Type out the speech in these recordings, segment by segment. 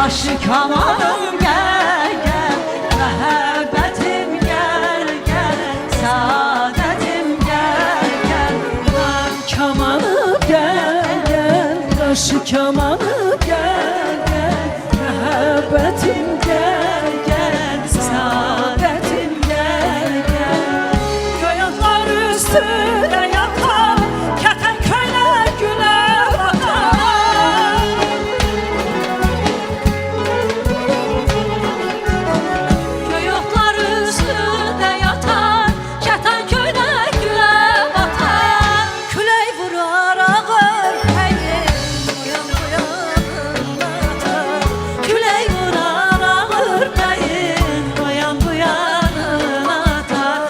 Daşı kamanım gel gel, məhəbbətim gel gel, saadetim gel gel. Kamanım gel gel, daşı kamanım gel gel, məhəbbətim gel gel, saadetim gel gel. Qoyunlar üstüne yatan kətan köynək gülə batan. Qoyunlar üstüne yatan kətan köynək gülə batan. Külək vurar ağır pəyim, uyan uyanın atan. Külək vurar ağır pəyim, uyan uyanın atan.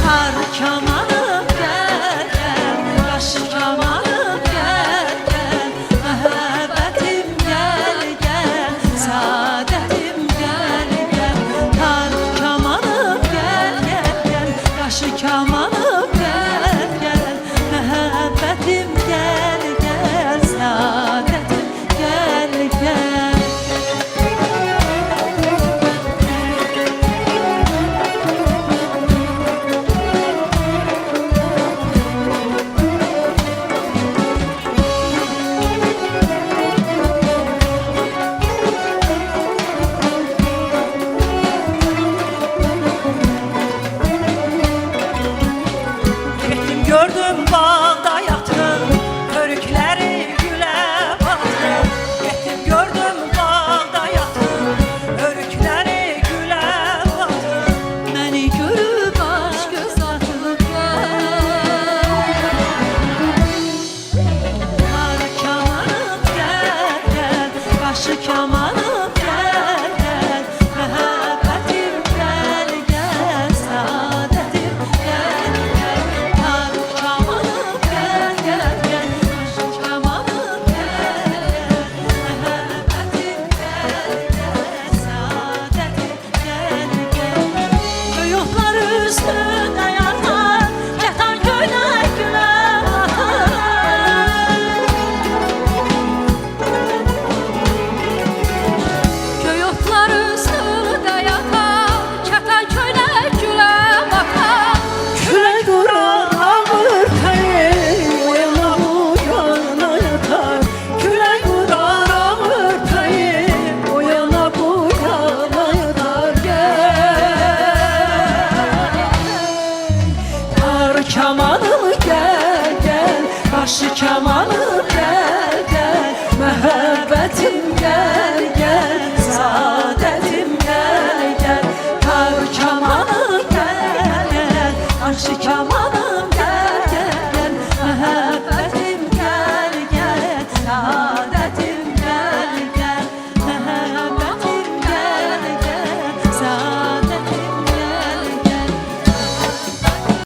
Har kamanım gel gel, daşı kamanım gel gel, məhəbbətim gel gel,